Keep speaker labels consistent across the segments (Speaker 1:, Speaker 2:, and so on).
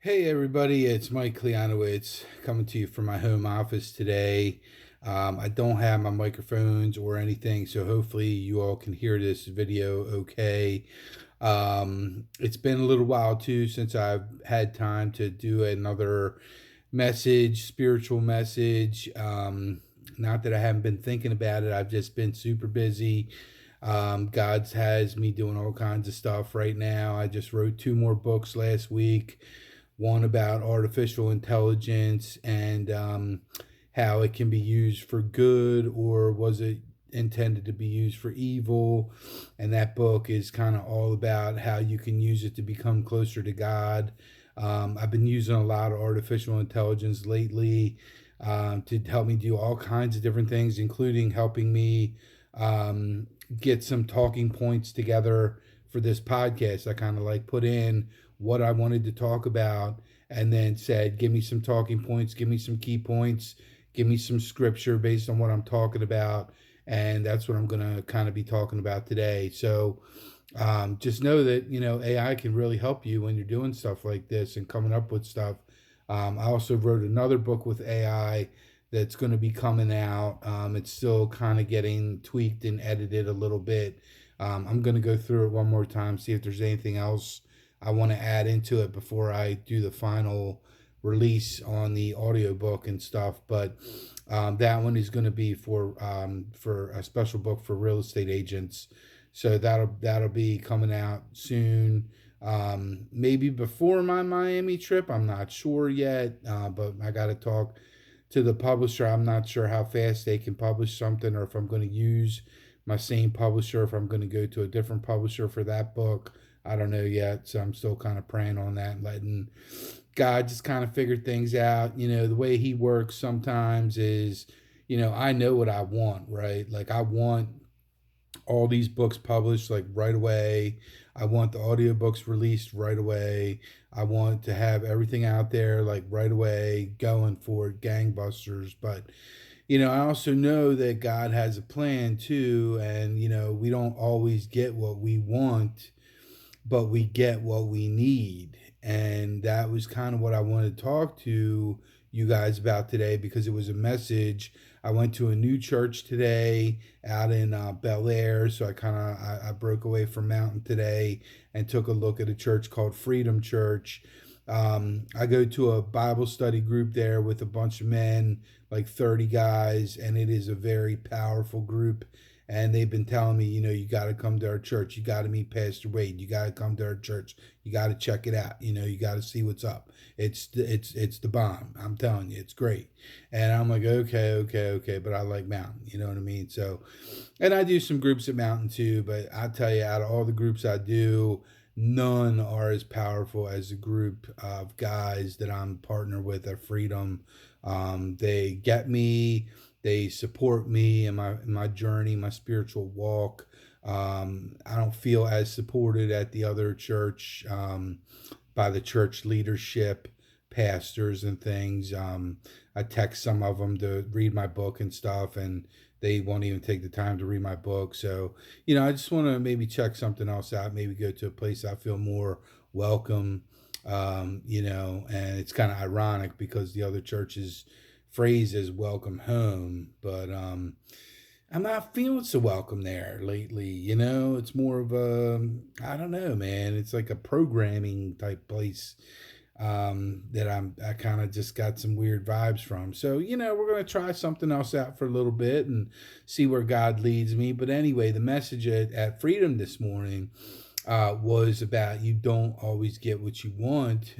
Speaker 1: Hey everybody, it's Mike Klijanowicz coming to you from my home office today. I don't have my microphones or anything, so hopefully you all can hear this video okay. It's been a little while too since I've had time to do another message, spiritual message. Not that I haven't been thinking about it, I've just been super busy. God's has me doing all kinds of stuff right now. I just wrote two more books last week, one about artificial intelligence and how it can be used for good, or was it intended to be used for evil. And that book is kind of all about how you can use it to become closer to God. I've been using a lot of artificial intelligence lately to help me do all kinds of different things, including helping me um, get some talking points together for this podcast. I kind of like put in what I wanted to talk about and then said, give me some talking points, give me some key points, give me some scripture based on what I'm talking about. And that's what I'm going to kind of be talking about today. So just know that, AI can really help you when you're doing stuff like this and coming up with stuff. I also wrote another book with AI that's going to be coming out. It's still kind of getting tweaked and edited a little bit. I'm going to go through it one more time, see if there's anything else I want to add into it before I do the final release on the audiobook and stuff. But that one is going to be for a special book for real estate agents. So that'll be coming out soon. Maybe before my Miami trip. I'm not sure yet, but I got to talk to the publisher. I'm not sure how fast they can publish something, or if I'm going to use my same publisher, if I'm going to go to a different publisher for that book. I don't know yet. So I'm still kind of praying on that and letting God just kind of figure things out. The way He works sometimes is, I know what I want, right? Like, I want all these books published like right away. I want the audiobooks released right away. I want to have everything out there like right away, going for it, gangbusters. But I also know that God has a plan too, and we don't always get what we want, but we get what we need. And that was kind of what I wanted to talk to you guys about today, because it was a message. I went to a new church today out in Bel Air, so I broke away from Mountain today and took a look at a church called Freedom Church. I go to a Bible study group there with a bunch of men, like 30 guys, and it is a very powerful group. And they've been telling me, you got to come to our church. You got to meet Pastor Wade. You got to come to our church. You got to check it out. You got to see what's up. It's the bomb. I'm telling you, it's great. And I'm like, okay, but I like Mountain. You know what I mean? So, and I do some groups at Mountain too. But I tell you, out of all the groups I do, none are as powerful as the group of guys that I'm partnered with at Freedom. They get me. They support me in my journey, my spiritual walk. I don't feel as supported at the other church by the church leadership, pastors, and things. I text some of them to read my book and stuff, and they won't even take the time to read my book. So, I just want to maybe check something else out, maybe go to a place I feel more welcome. And it's kind of ironic because the other churches phrase is welcome home, but I'm not feeling so welcome there lately. It's more of a, I don't know, man. It's like a programming type place that I kind of just got some weird vibes from. So, we're going to try something else out for a little bit and see where God leads me. But anyway, the message at Freedom this morning was about, you don't always get what you want.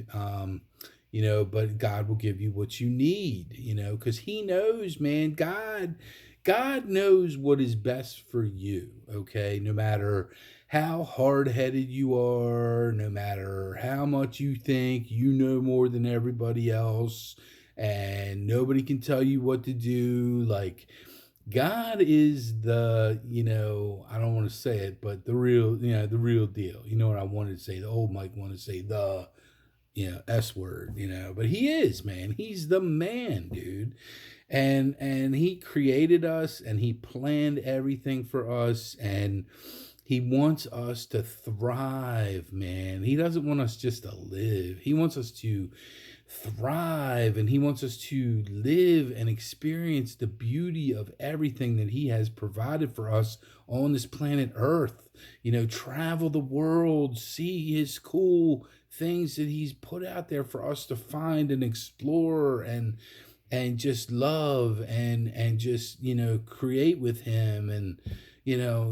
Speaker 1: But God will give you what you need, because He knows, man. God knows what is best for you, okay? No matter how hard headed you are, no matter how much you think you know more than everybody else, and nobody can tell you what to do. Like, God is I don't want to say it, but the real deal. You know what I wanted to say? The old Mike wanted to say S word, but He is, man. He's the man, dude. And He created us, and He planned everything for us, and He wants us to thrive, man. He doesn't want us just to live. He wants us to thrive, and he wants us to live and experience the beauty of everything that he has provided for us on this planet Earth. Travel the world, see his cool things that he's put out there for us to find and explore and just love and just create with him. And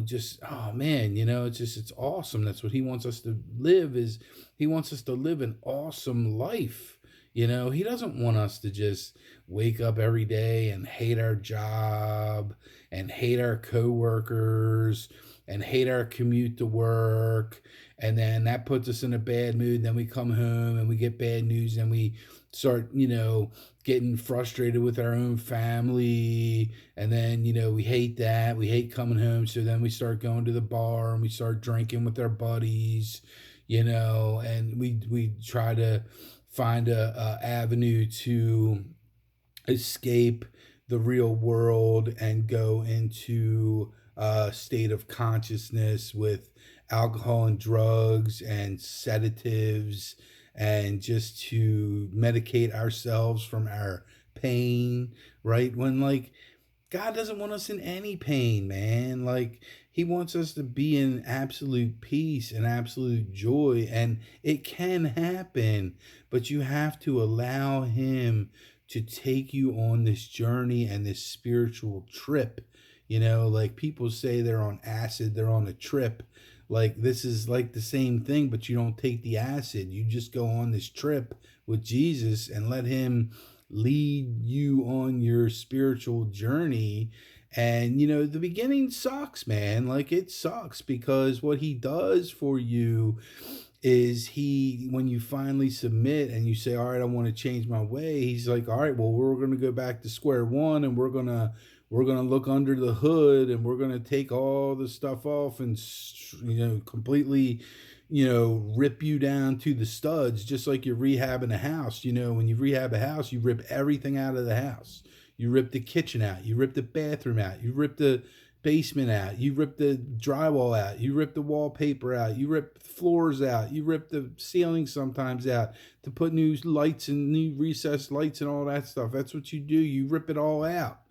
Speaker 1: just, oh man, it's awesome. That's what he wants us to live. Is he wants us to live an awesome life. He doesn't want us to just wake up every day and hate our job and hate our coworkers and hate our commute to work. And then that puts us in a bad mood. Then we come home and we get bad news and we start, getting frustrated with our own family. And then, we hate that. We hate coming home. So then we start going to the bar and we start drinking with our buddies, and we try to find a avenue to escape the real world and go into a state of consciousness with alcohol and drugs and sedatives, and just to medicate ourselves from our pain, right? When God doesn't want us in any pain, man. He wants us to be in absolute peace and absolute joy. And it can happen, but you have to allow him to take you on this journey and this spiritual trip. People say they're on acid, they're on a trip. This is the same thing, but you don't take the acid. You just go on this trip with Jesus and let him lead you on your spiritual journey. And the beginning sucks, man. It sucks, because what he does for you is when you finally submit and you say, all right, I want to change my way, he's like, all right, well, we're going to go back to square one, and we're going to look under the hood, and we're going to take all the stuff off and completely rip you down to the studs, just like you're rehabbing a house. When you rehab a house, you rip everything out of the house. You rip the kitchen out, you rip the bathroom out, you rip the basement out, you rip the drywall out, you rip the wallpaper out, you rip the floors out, you rip the ceiling sometimes out to put new lights and new recessed lights and all that stuff. That's what you do. You rip it all out.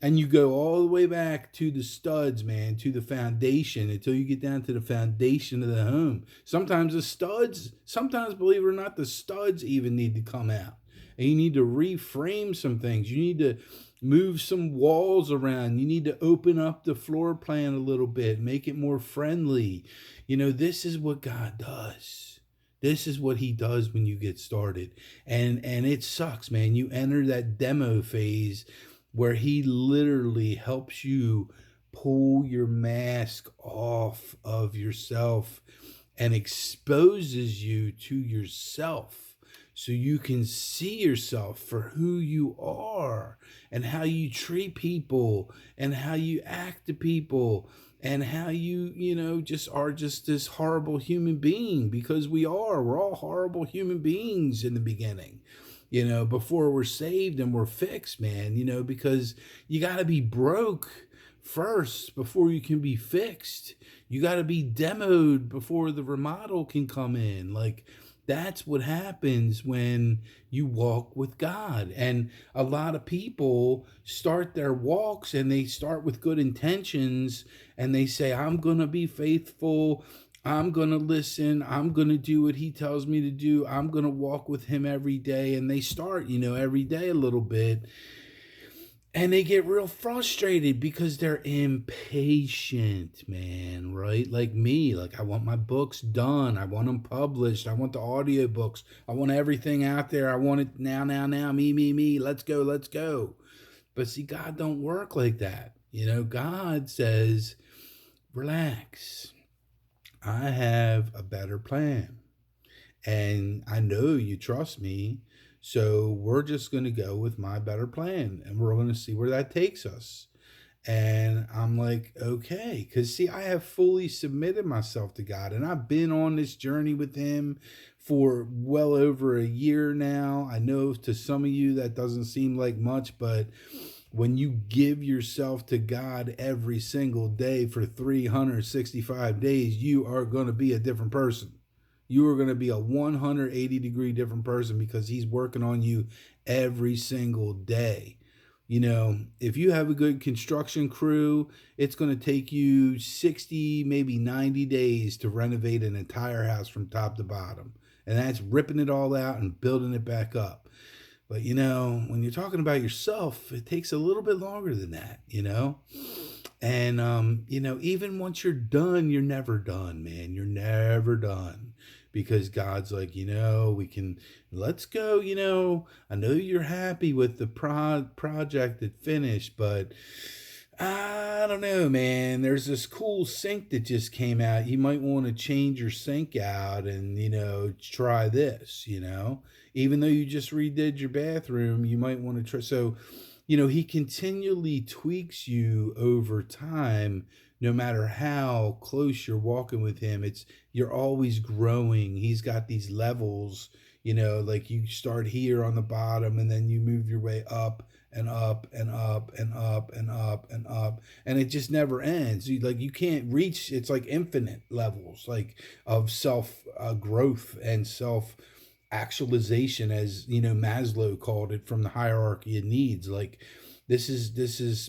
Speaker 1: And you go all the way back to the studs, man, to the foundation, until you get down to the foundation of the home. Sometimes, believe it or not, the studs even need to come out. And you need to reframe some things. You need to move some walls around. You need to open up the floor plan a little bit, make it more friendly. This is what God does. This is what he does when you get started. And it sucks, man. You enter that demo phase where he literally helps you pull your mask off of yourself and exposes you to yourself, so you can see yourself for who you are and how you treat people and how you act to people and how you just are just this horrible human being, because we're all horrible human beings in the beginning. Before we're saved and we're fixed, man, because you got to be broke first before you can be fixed. You got to be demoed before the remodel can come in. That's what happens when you walk with God. And a lot of people start their walks and they start with good intentions and they say, I'm going to be faithful. I'm going to listen. I'm going to do what he tells me to do. I'm going to walk with him every day. And they start, every day a little bit. And they get real frustrated because they're impatient, man, right? Like me, I want my books done. I want them published. I want the audiobooks. I want everything out there. I want it now, me. Let's go. But see, God don't work like that. God says, relax. I have a better plan. And I know you trust me. So we're just going to go with my better plan. And we're going to see where that takes us. And I'm like, okay. Because see, I have fully submitted myself to God. And I've been on this journey with him for well over a year now. I know to some of you that doesn't seem like much. But When you give yourself to God every single day for 365 days, you are going to be a different person. You are going to be a 180-degree different person because he's working on you every single day. You know, if you have a good construction crew, it's going to take you 60, maybe 90 days to renovate an entire house from top to bottom. And that's ripping it all out and building it back up. But, you know, when you're talking about yourself, it takes a little bit longer than that, you know? And, you know, even once you're done, you're never done, man. You're never done because God's like, you know, let's go, you know, I know you're happy with the project that finished, but I don't know, man. There's this cool sink that just came out. You might want to change your sink out and, you know, try this, you know. Even though you just redid your bathroom, you might want to try. So, you know, he continually tweaks you over time, no matter how close you're walking with him. You're always growing. He's got these levels, you know, like you start here on the bottom and then you move your way up and up and up and up and up and up, and it just never ends. You can't reach. It's like infinite levels, like of self growth and self actualization, as you know Maslow called it, from the hierarchy of needs. Like this is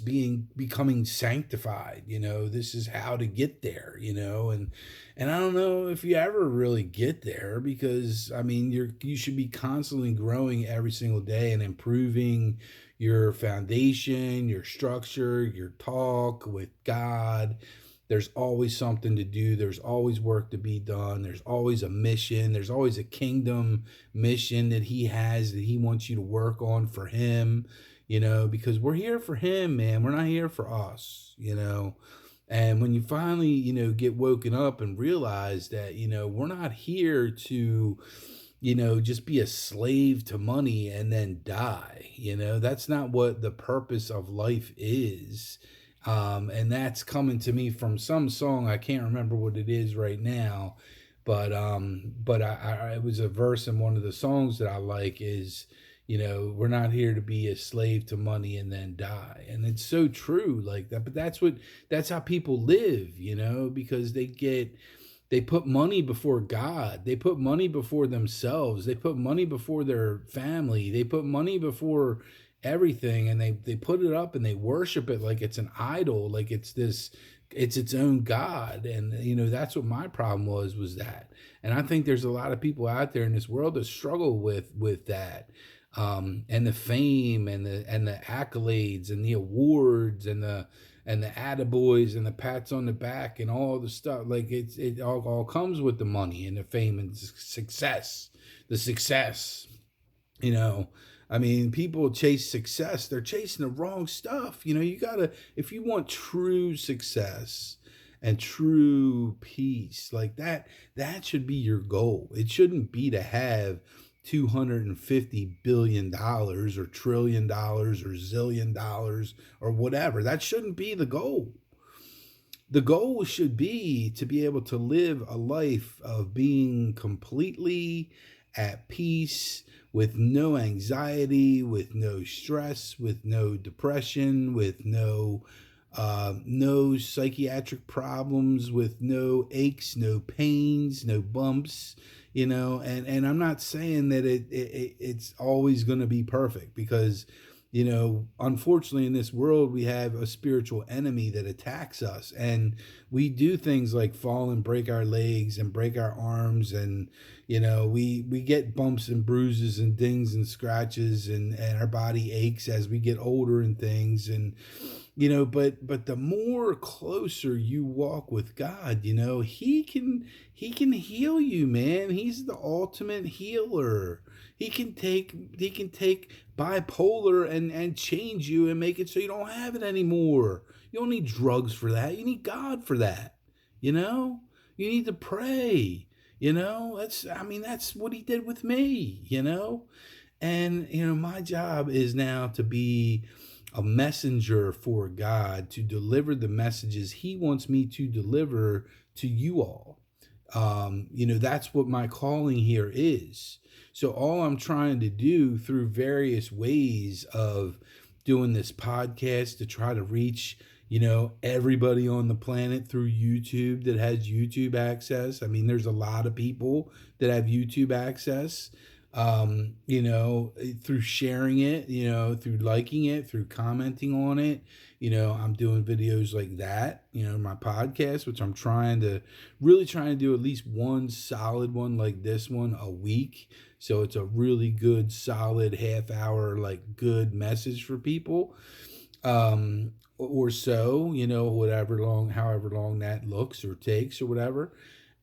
Speaker 1: becoming sanctified, you know. This is how to get there, you know. And I don't know if you ever really get there, because I mean you should be constantly growing every single day and improving your foundation, your structure, your talk with God. There's always something to do. There's always work to be done. There's always a mission. There's always a kingdom mission that he has, that he wants you to work on for him, you know, because we're here for him, man. We're not here for us, you know. And when you finally, you know, get woken up and realize that, you know, we're not here to, you know, just be a slave to money and then die. You know, that's not what the purpose of life is. And that's coming to me from some song. I can't remember what it is right now, but it was a verse in one of the songs that I like is, you know, we're not here to be a slave to money and then die. And it's so true like that. But that's how people live, you know, because they put money before God. They put money before themselves. They put money before their family. They put money before everything, and they put it up and they worship it like it's an idol, like it's its own God. And you know, that's what my problem was that. And I think there's a lot of people out there in this world that struggle with that. And the fame and the accolades and the awards and the attaboys and the pats on the back and all the stuff. Like it all comes with the money and the fame and the success, you know. I mean, people chase success. They're chasing the wrong stuff. You know, if you want true success and true peace, like that should be your goal. It shouldn't be to have $250 billion or $1 trillion or $1 zillion or whatever. That shouldn't be the goal. The goal should be to be able to live a life of being completely at peace, with no anxiety, with no stress, with no depression, with no psychiatric problems, with no aches, no pains, no bumps, you know. And I'm not saying that it's always going to be perfect, because you know, unfortunately in this world we have a spiritual enemy that attacks us, and we do things like fall and break our legs and break our arms, and you know, we get bumps and bruises and dings and scratches, and our body aches as we get older and things. And you know, but the more closer you walk with God, you know, he can heal you, man. He's the ultimate healer. He can take bipolar and change you and make it so you don't have it anymore. You don't need drugs for that. You need God for that. You know? You need to pray. You know? That's what he did with me, you know? And you know, my job is now to be a messenger for God, to deliver the messages he wants me to deliver to you all. You know, that's what my calling here is. So all I'm trying to do through various ways of doing this podcast to try to reach, everybody on the planet through YouTube that has YouTube access. I mean, there's a lot of people that have YouTube access, through sharing it, through liking it, through commenting on it. I'm doing videos like that, my podcast, which I'm really trying to do at least one solid one like this one a week. So it's a really good, solid half hour, like good message for people. Or so, however long that looks or takes or whatever.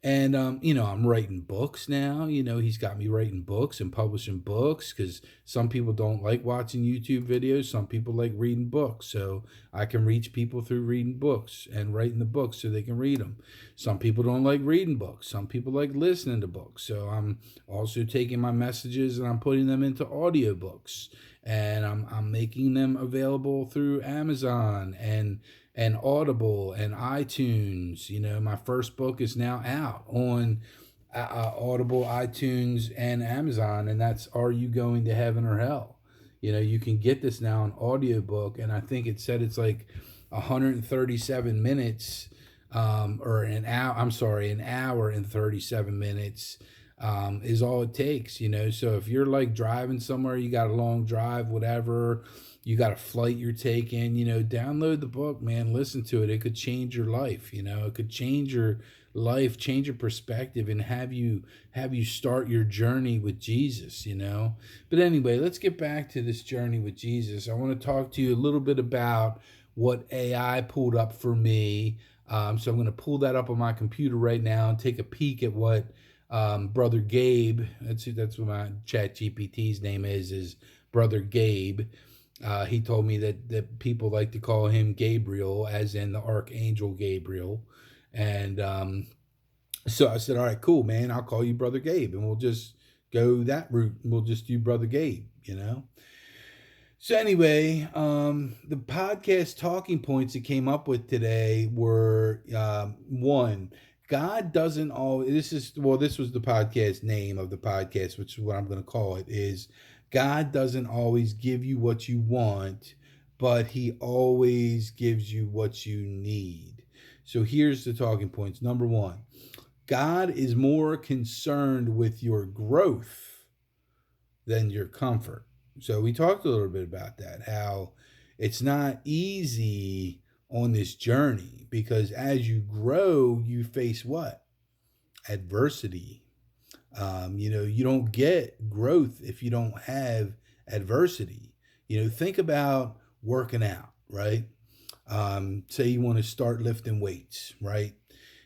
Speaker 1: And, I'm writing books now. He's got me writing books and publishing books because some people don't like watching YouTube videos. Some people like reading books. So I can reach people through reading books and writing the books so they can read them. Some people don't like reading books. Some people like listening to books. So I'm also taking my messages and I'm putting them into audiobooks. And I'm making them available through Amazon and Audible and iTunes. My first book is now out on Audible, iTunes, and Amazon, and that's Are You Going to Heaven or Hell? You can get this now on audiobook, and I think it said it's like 137 minutes, or an hour and 37 minutes is all it takes, So if you're like driving somewhere, you got a long drive, whatever, you got a flight you're taking, download the book, man, listen to it. It could change your life, it could change your life, change your perspective, and have you start your journey with Jesus, But anyway, let's get back to this journey with Jesus. I want to talk to you a little bit about what AI pulled up for me. So I'm going to pull that up on my computer right now and take a peek at what Brother Gabe, that's what my chat GPT's name is Brother Gabe. He told me that people like to call him Gabriel, as in the Archangel Gabriel. And so I said, all right, cool, man, I'll call you Brother Gabe, and we'll just go that route. We'll just do Brother Gabe, So anyway, the podcast talking points that came up with today were, one, God doesn't always, this was the podcast name of the podcast, which is what I'm going to call it, is God doesn't always give you what you want, but he always gives you what you need. So here's the talking points. Number one, God is more concerned with your growth than your comfort. So we talked a little bit about that, how it's not easy on this journey, because as you grow, you face what? Adversity. You don't get growth if you don't have adversity. Think about working out, right? Say you want to start lifting weights, right?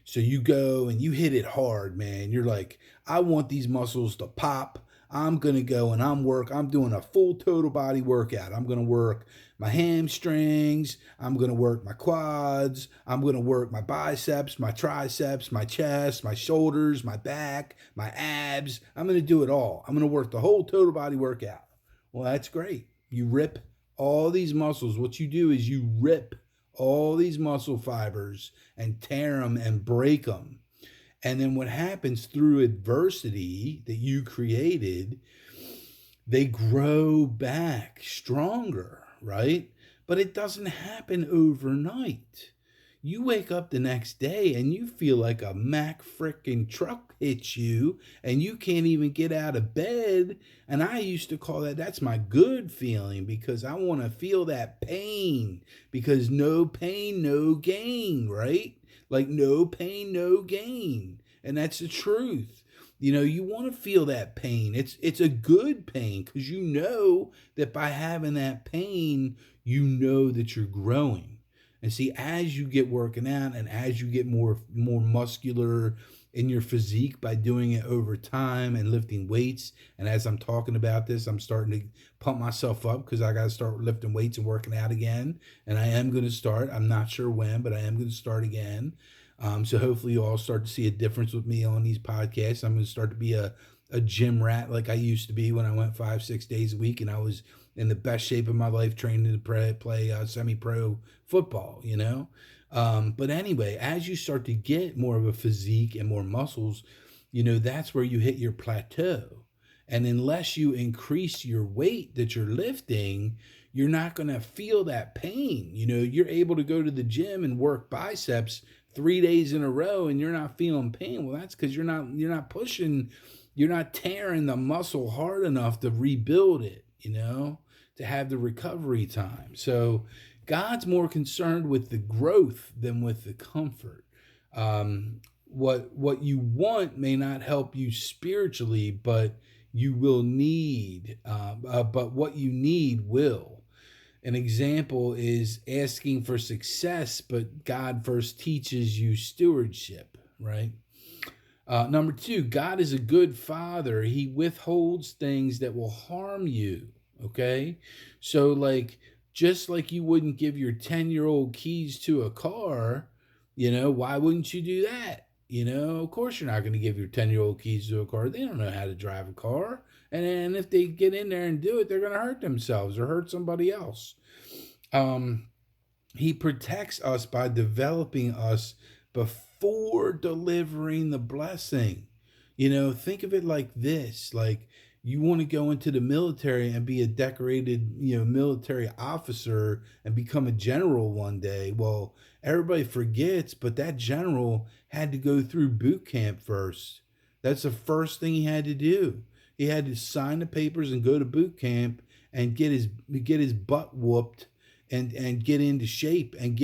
Speaker 1: So you go and you hit it hard, man. You're like, I want these muscles to pop. I'm going to go and I'm doing a full total body workout. I'm going to work my hamstrings. I'm going to work my quads. I'm going to work my biceps, my triceps, my chest, my shoulders, my back, my abs. I'm going to do it all. I'm going to work the whole total body workout. Well, that's great. You rip all these muscles. What you do is you rip all these muscle fibers and tear them and break them. And then what happens through adversity that you created, they grow back stronger, right? But it doesn't happen overnight. You wake up the next day and you feel like a Mack frickin' truck hits you and you can't even get out of bed. And I used to call that's my good feeling, because I want to feel that pain, because no pain, no gain, right? Like no pain, no gain. And that's the truth. You want to feel that pain. It's a good pain, because you know that by having that pain, you know that you're growing. And see, as you get working out and as you get more muscular in your physique by doing it over time and lifting weights, and as I'm talking about this, I'm starting to pump myself up because I got to start lifting weights and working out again. And I am going to start. I'm not sure when, but I am going to start again. So hopefully you all start to see a difference with me on these podcasts. I'm going to start to be a gym rat like I used to be when I went 5-6 days a week and I was in the best shape of my life, training to play semi-pro football, But anyway, as you start to get more of a physique and more muscles, that's where you hit your plateau. And unless you increase your weight that you're lifting, you're not going to feel that pain. You're able to go to the gym and work biceps 3 days in a row and you're not feeling pain. Well, that's because you're not pushing, you're not tearing the muscle hard enough to rebuild it, to have the recovery time. So God's more concerned with the growth than with the comfort. What you want may not help you spiritually, but you will need, but what you need will. An example is asking for success, but God first teaches you stewardship, right? Number two, God is a good father. He withholds things that will harm you, okay? So, just like you wouldn't give your 10-year-old keys to a car, why wouldn't you do that? Of course you're not going to give your 10-year-old keys to a car. They don't know how to drive a car. And if they get in there and do it, they're going to hurt themselves or hurt somebody else. He protects us by developing us before delivering the blessing. Think of it like this. Like, you want to go into the military and be a decorated, military officer and become a general one day. Well, everybody forgets, but that general had to go through boot camp first. That's the first thing he had to do. He had to sign the papers and go to boot camp and get his butt whooped and get into shape and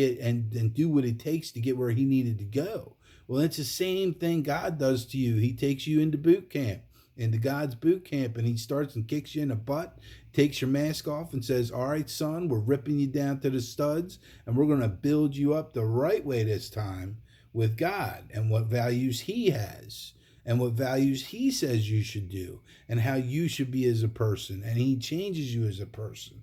Speaker 1: do what it takes to get where he needed to go. Well, it's the same thing God does to you. He takes you into boot camp, into God's boot camp, and he starts and kicks you in the butt, takes your mask off and says, all right, son, we're ripping you down to the studs, and we're going to build you up the right way this time with God and what values he has and what values he says you should do and how you should be as a person. And he changes you as a person.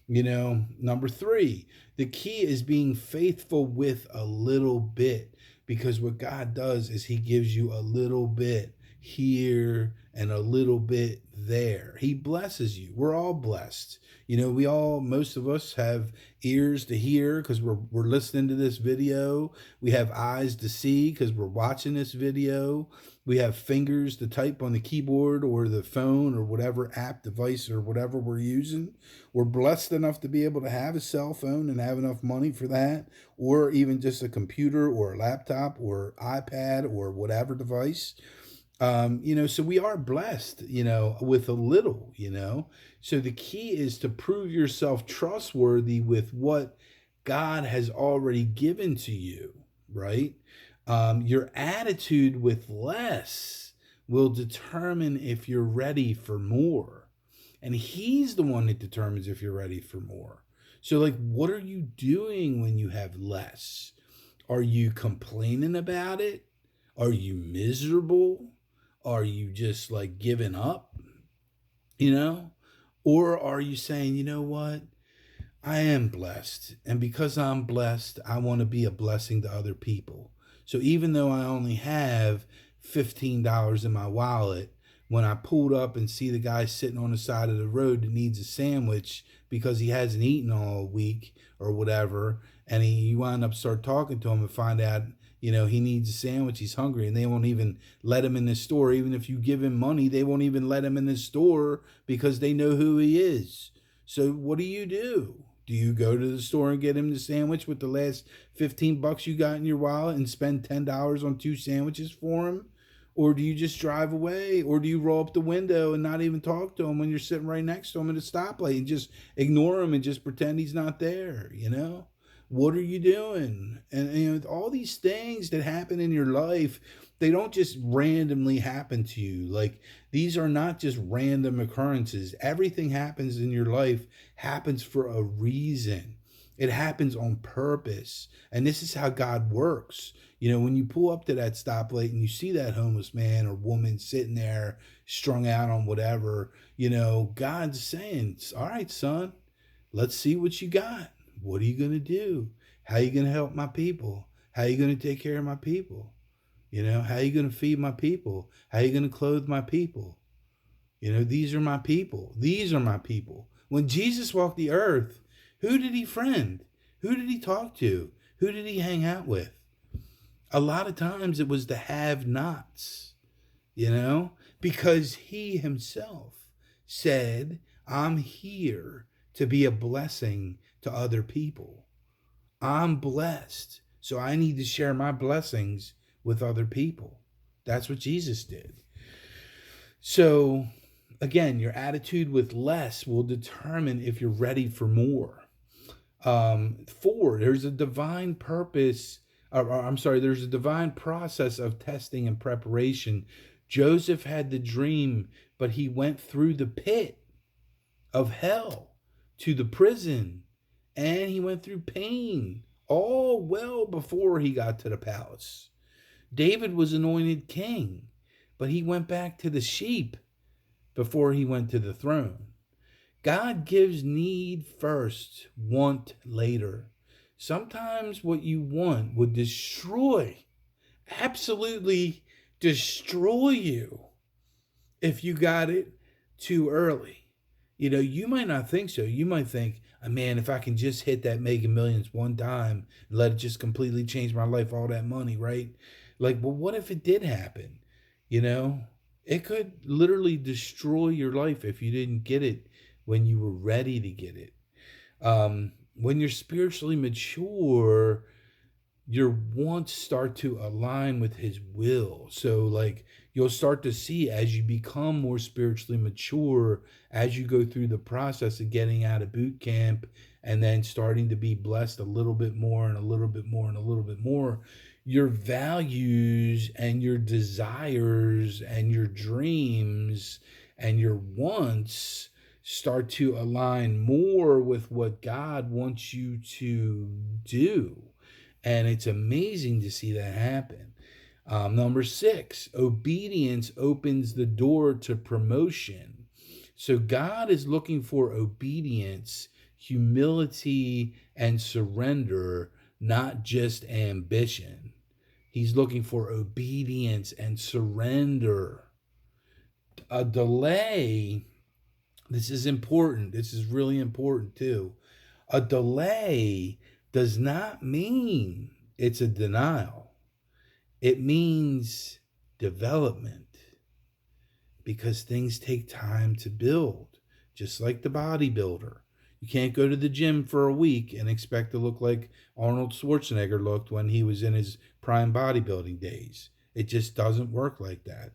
Speaker 1: Number three, the key is being faithful with a little bit, because what God does is he gives you a little bit here and a little bit there. He blesses you. We're all blessed. Most of us have ears to hear because we're listening to this video. We have eyes to see because we're watching this video. We have fingers to type on the keyboard or the phone or whatever app device or whatever we're using. We're blessed enough to be able to have a cell phone and have enough money for that, or even just a computer or a laptop or iPad or whatever device. So we are blessed, with a little, So the key is to prove yourself trustworthy with what God has already given to you, right? Your attitude with less will determine if you're ready for more. And he's the one that determines if you're ready for more. So, what are you doing when you have less? Are you complaining about it? Are you miserable? Are you just giving up, Or are you saying, you know what? I am blessed. And because I'm blessed, I want to be a blessing to other people. So even though I only have $15 in my wallet, when I pulled up and see the guy sitting on the side of the road that needs a sandwich because he hasn't eaten all week or whatever, and you wind up start talking to him and find out, he needs a sandwich, he's hungry, and they won't even let him in the store. Even if you give him money, they won't even let him in the store because they know who he is. So what do? Do you go to the store and get him the sandwich with the last $15 you got in your wallet and spend $10 on 2 sandwiches for him? Or do you just drive away? Or do you roll up the window and not even talk to him when you're sitting right next to him at a stoplight and just ignore him and just pretend he's not there, What are you doing? And all these things that happen in your life, they don't just randomly happen to you. These are not just random occurrences. Everything happens in your life happens for a reason. It happens on purpose. And this is how God works. When you pull up to that stoplight and you see that homeless man or woman sitting there strung out on whatever, God's saying, all right, son, let's see what you got. What are you going to do? How are you going to help my people? How are you going to take care of my people? How are you going to feed my people? How are you going to clothe my people? These are my people. These are my people. When Jesus walked the earth, who did he friend? Who did he talk to? Who did he hang out with? A lot of times it was the have-nots, because he himself said, I'm here to be a blessing to other people. I'm blessed, so I need to share my blessings with other people. That's what Jesus did. So, again, your attitude with less will determine if you're ready for more. Four, there's a divine purpose, I'm sorry, there's a divine process of testing and preparation. Joseph had the dream, but he went through the pit of hell to the prison, and he went through pain all well before he got to the palace. David was anointed king, but he went back to the sheep before he went to the throne. God gives need first, want later. Sometimes what you want would destroy, absolutely destroy you if you got it too early. You might not think so. You might think, oh, man, if I can just hit that Mega Millions one time and let it just completely change my life, all that money, right? Like, well, what if it did happen? It could literally destroy your life if you didn't get it when you were ready to get it. When you're spiritually mature, your wants start to align with his will. So like you'll start to see as you become more spiritually mature, as you go through the process of getting out of boot camp and then starting to be blessed a little bit more and a little bit more and a little bit more, your values and your desires and your dreams and your wants start to align more with what God wants you to do. And it's amazing to see that happen. Number 6, obedience opens the door to promotion. So God is looking for obedience, humility, and surrender, not just ambition. He's looking for obedience and surrender. A delay, this is important. This is really important too. A delay does not mean it's a denial. It means development, because things take time to build, just like the bodybuilder. You can't go to the gym for a week and expect to look like Arnold Schwarzenegger looked when he was in his prime bodybuilding days. It just doesn't work like that.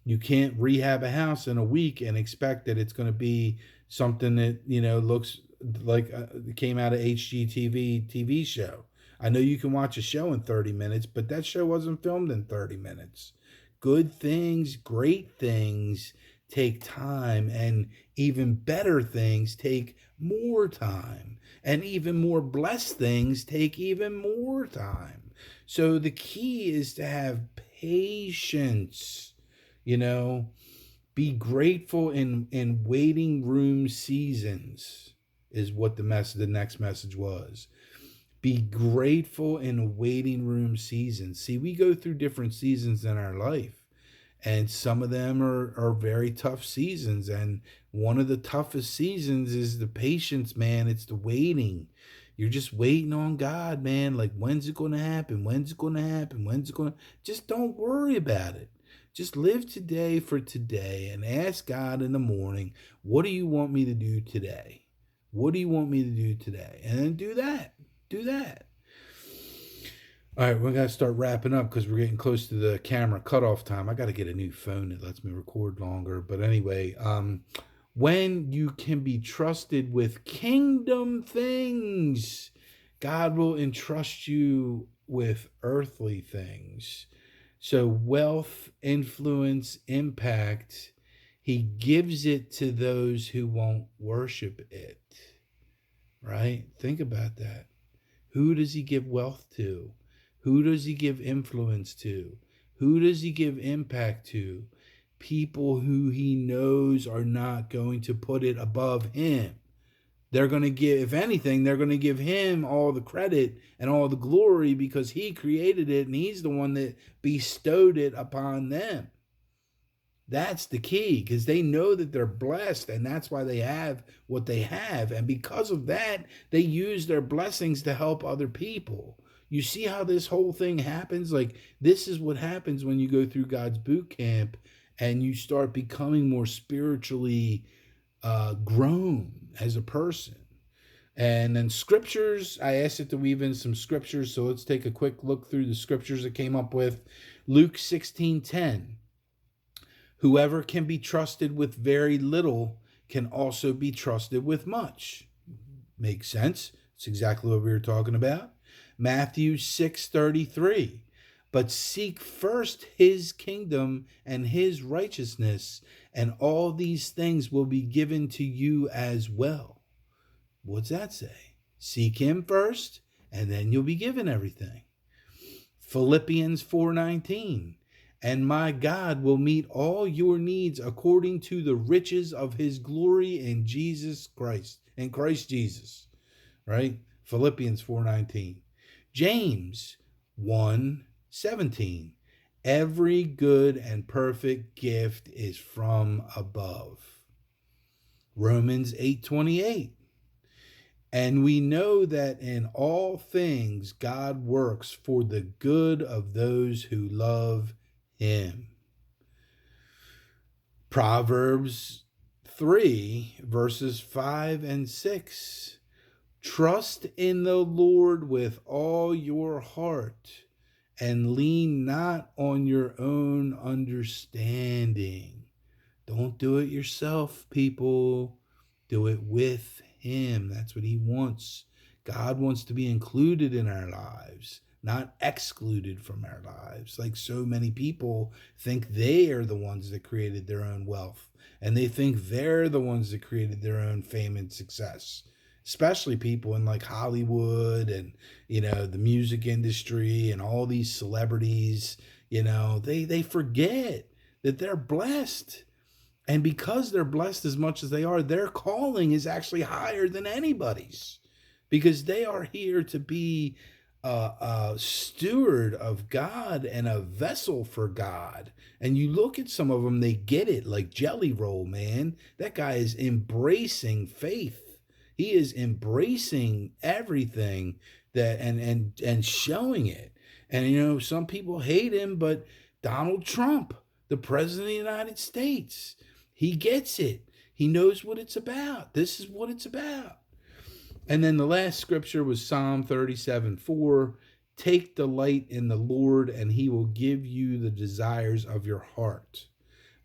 Speaker 1: You can't rehab a house in a week and expect that it's going to be something that, looks like it came out of HGTV TV show. I know you can watch a show in 30 minutes, but that show wasn't filmed in 30 minutes. Good things, great things take time, and even better things take more time, and even more blessed things take even more time. So the key is to have patience. Be grateful in waiting room seasons is what the next message was. Be grateful in waiting room seasons. See, we go through different seasons in our life, and some of them are very tough seasons. And one of the toughest seasons is the patience, man. It's the waiting. You're just waiting on God, man. Like, when's it going to happen? When's it going to happen? When's it going to... Just don't worry about it. Just live today for today and ask God in the morning, what do you want me to do today? What do you want me to do today? And then do that. Do that. All right, we're going to start wrapping up because we're getting close to the camera cutoff time. I got to get a new phone that lets me record longer. But anyway, when you can be trusted with kingdom things, God will entrust you with earthly things. So wealth, influence, impact, he gives it to those who won't worship it, right? Think about that. Who does he give wealth to? Who does he give influence to? Who does he give impact to? People who he knows are not going to put it above him. They're going to give, if anything, they're going to give him all the credit and all the glory because he created it and he's the one that bestowed it upon them. That's the key, because they know that they're blessed, and that's why they have what they have. And because of that, they use their blessings to help other people. You see how this whole thing happens? Like, this is what happens when you go through God's boot camp and you start becoming more spiritually grown as a person. And then scriptures, I asked it to weave in some scriptures. So let's take a quick look through the scriptures it came up with. Luke 16:10. Whoever can be trusted with very little can also be trusted with much. Makes sense. It's exactly what we were talking about. Matthew 6:33. But seek first his kingdom and his righteousness, and all these things will be given to you as well. What's that say? Seek him first, and then you'll be given everything. Philippians 4:19. And my God will meet all your needs according to the riches of his glory in Jesus Christ, in Christ Jesus. Right? Philippians 4:19. James 1:17. Every good and perfect gift is from above. Romans 8:28. And we know that in all things God works for the good of those who love him. Proverbs 3, verses 5 and 6. Trust in the Lord with all your heart and lean not on your own understanding. Don't do it yourself, people. Do it with him. That's what he wants. God wants to be included in our lives, not excluded from our lives. Like so many people think they are the ones that created their own wealth, and they think they're the ones that created their own fame and success. Especially people in like Hollywood and, the music industry and all these celebrities, they forget that they're blessed. And because they're blessed as much as they are, their calling is actually higher than anybody's, because they are here to be a steward of God and a vessel for God. And you look at some of them, they get it, like Jelly Roll, man. That guy is embracing faith. He is embracing everything that and showing it. And some people hate him, but Donald Trump, the president of the United States, he gets it. He knows what it's about. This is what it's about. And then the last scripture was Psalm 37:4. Take delight in the Lord, and he will give you the desires of your heart.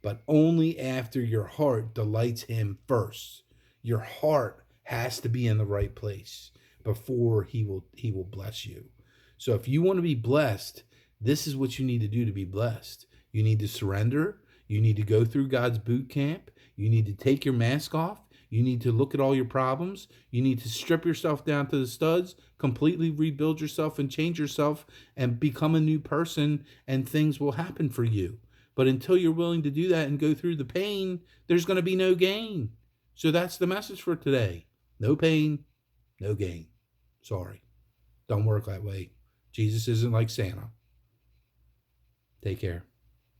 Speaker 1: But only after your heart delights him first. Your heart has to be in the right place before he will bless you. So if you want to be blessed, this is what you need to do to be blessed. You need to surrender. You need to go through God's boot camp. You need to take your mask off. You need to look at all your problems. You need to strip yourself down to the studs, completely rebuild yourself and change yourself and become a new person, and things will happen for you. But until you're willing to do that and go through the pain, there's going to be no gain. So that's the message for today. No pain, no gain. Sorry. Don't work that way. Jesus isn't like Santa. Take care.